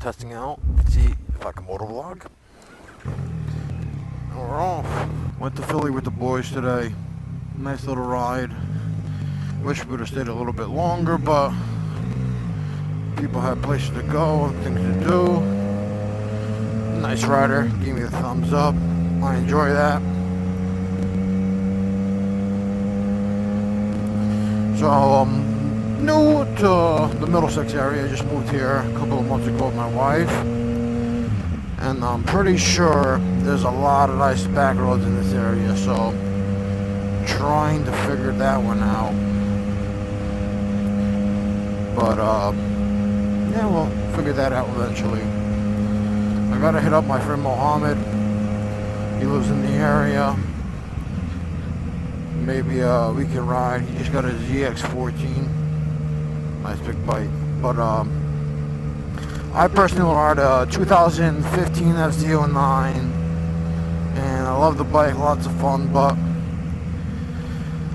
testing out. Let's see if I can motovlog. And we're off. Went to Philly with the boys today. Nice little ride. Wish we would have stayed a little bit longer, but people had places to go and things to do. Nice rider. Gave me the thumbs up. I enjoy that. So, new to the Middlesex area. I just moved here a couple of months ago with my wife. And I'm pretty sure there's a lot of nice back roads in this area, so trying to figure that one out. But, yeah, we'll figure that out eventually. I gotta hit up my friend Mohammed. He lives in the area. Maybe we can ride. He just got a ZX14. Nice big bike. But I personally ride a 2015 FZ09. And I love the bike, lots of fun, but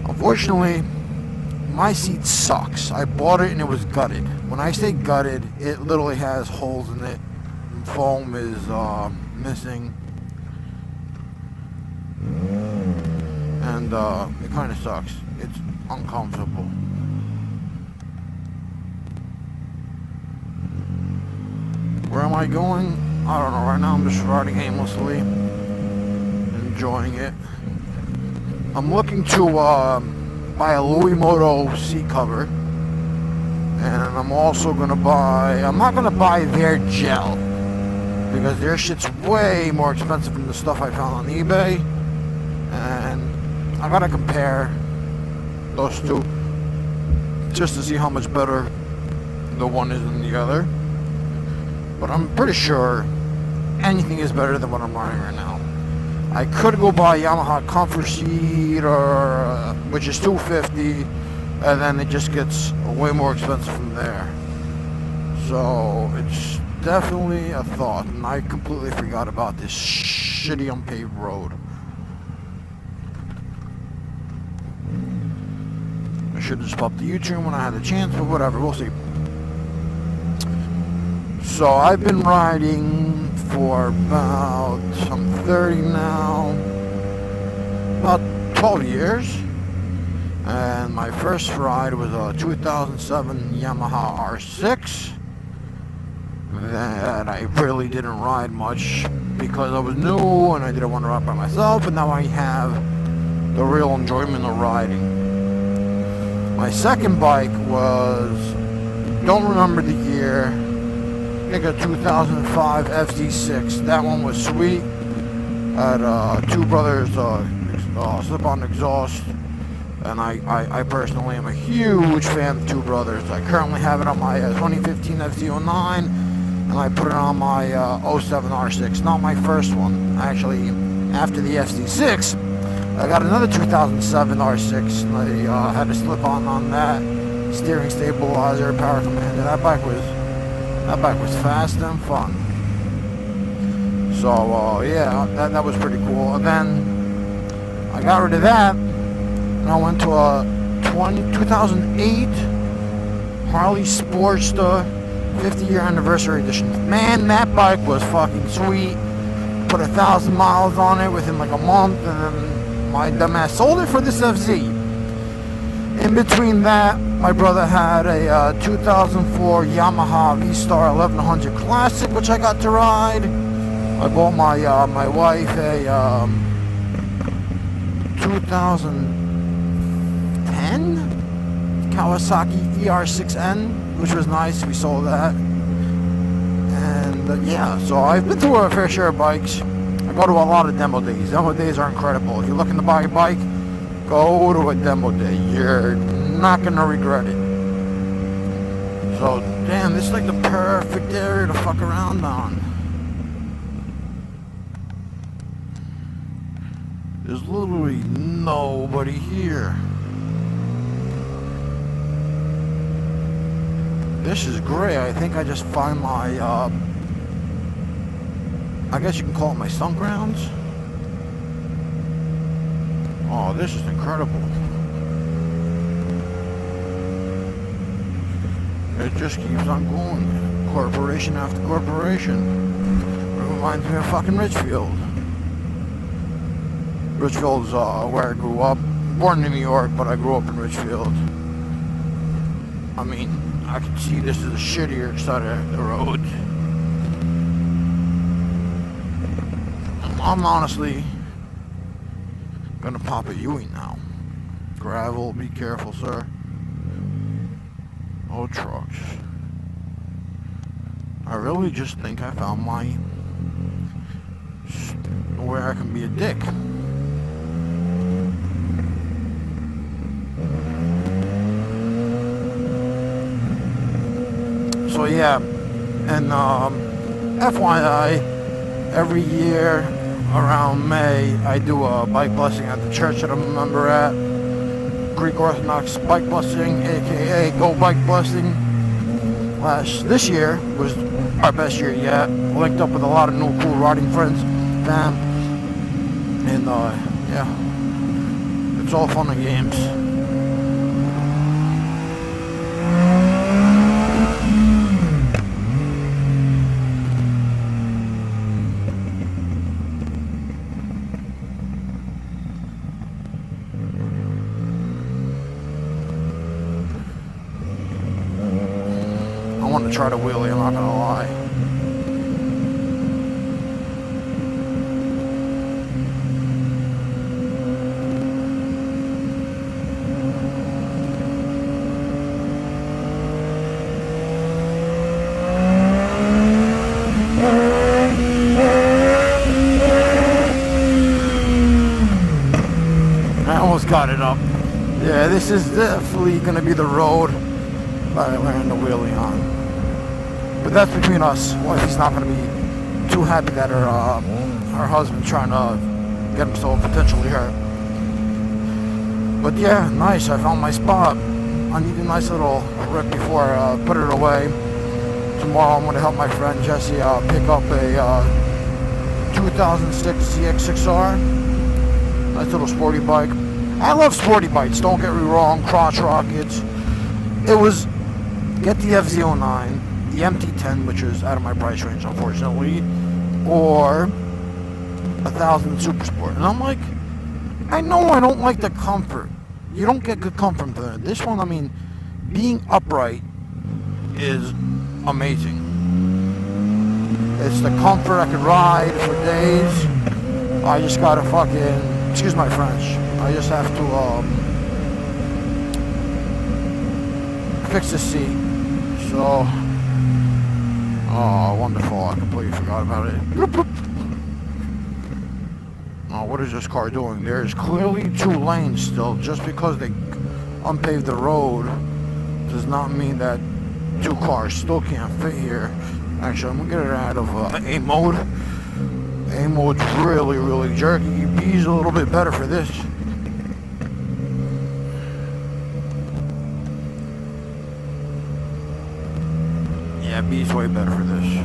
unfortunately my seat sucks. I bought it and it was gutted. When I say gutted, it literally has holes in it. Foam is missing. And it kind of sucks. It's uncomfortable. Where am I going? I don't know. Right now I'm just riding aimlessly, enjoying it. I'm looking to buy a Louis Moto seat cover, and I'm also gonna buy. I'm not gonna buy their gel because their shit's way more expensive than the stuff I found on eBay, and I gotta compare those two just to see how much better the one is than the other. But I'm pretty sure anything is better than what I'm riding right now. I could go buy Yamaha Comfort Seat, or which is $250, and then it just gets way more expensive from there. So it's definitely a thought, and I completely forgot about this shitty unpaved road. I should have stopped the U-turn when I had the chance, but whatever, we'll see. So I've been riding for about, I'm 30 now, about 12 years. And my first ride was a 2007 Yamaha R6 that I really didn't ride much because I was new and I didn't want to ride by myself, but now I have the real enjoyment of riding. My second bike was, don't remember the year, I think a 2005 FZ6. That one was sweet. Had Two Brothers slip-on exhaust, and I personally am a huge fan of Two Brothers. I currently have it on my 2015 FZ09, and I put it on my 07 R6. Not my first one. Actually, after the FZ6, I got another 2007 R6, and I had a slip-on that, steering stabilizer, power commander. That bike was fast and fun. So yeah, that was pretty cool. And then I got rid of that, and I went to a 2008 Harley Sportster 50-year anniversary edition. Man, that bike was fucking sweet. Put 1,000 miles on it within like a month, and then my dumbass sold it for this FZ. In between that, my brother had a 2004 Yamaha V-Star 1100 Classic, which I got to ride. I bought my wife a 2010 Kawasaki ER6N, which was nice. We sold that. And yeah, so I've been through a fair share of bikes. I go to a lot of demo days. Demo days are incredible. If you're looking to buy a bike, go to a demo day. You're not gonna regret it. So, damn, this is like the perfect area to fuck around on. There's literally nobody here. This is great. I think I just find my, I guess you can call it my sunk grounds. Oh, this is incredible. It just keeps on going. corporation after corporation. It reminds me of fucking Richfield. Richfield's where I grew up. Born in New York, but I grew up in Richfield. I mean, I can see this is a shittier side of the road. I'm honestly gonna pop a Ewing now. Gravel, be careful, sir. Oh, trucks. I really just think I found where I can be a dick. So yeah, and FYI, every year around May, I do a bike blessing at the church that I'm a member at. Greek Orthodox Bike Blessing, aka Go Bike Blessing. This year was our best year yet. Linked up with a lot of new cool riding friends, fam, and yeah, it's all fun and games. I want to try to wheelie, I'm not gonna lie. I almost got it up. Yeah, this is definitely gonna be the road I learned the wheelie on. But that's between us. Wifey's not going to be too happy that her husband's trying to get himself potentially hurt. But yeah, nice. I found my spot. I need a nice little rip before I put it away. Tomorrow I'm going to help my friend Jesse pick up a 2006 CX6R. Nice little sporty bike. I love sporty bikes, don't get me wrong. Crotch rockets. It was get the FZ09. The MT10, which is out of my price range, unfortunately, or 1000 Super Sport. And I'm like, I know I don't like the comfort. You don't get good comfort from it. This one, I mean, being upright is amazing. It's the comfort. I could ride for days. I just gotta fucking, excuse my French, I just have to fix the seat. So, oh, wonderful. I completely forgot about it. Oh, what is this car doing? There's clearly 2 lanes still. Just because they unpaved the road does not mean that 2 cars still can't fit here. Actually, I'm going to get it out of A mode. A mode's really, really jerky. B's a little bit better for this. Yeah, B's way better for this.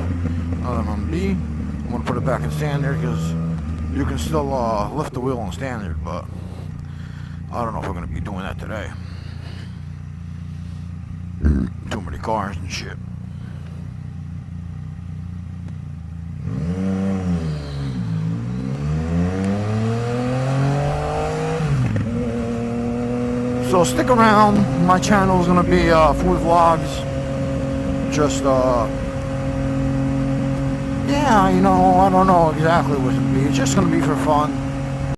Other than on B, I'm going to put it back in standard because you can still lift the wheel on standard, but I don't know if we're going to be doing that today. Too many cars and shit. So stick around. My channel is going to be food vlogs. Just, yeah, you know, I don't know exactly what it's going to be. It's just going to be for fun.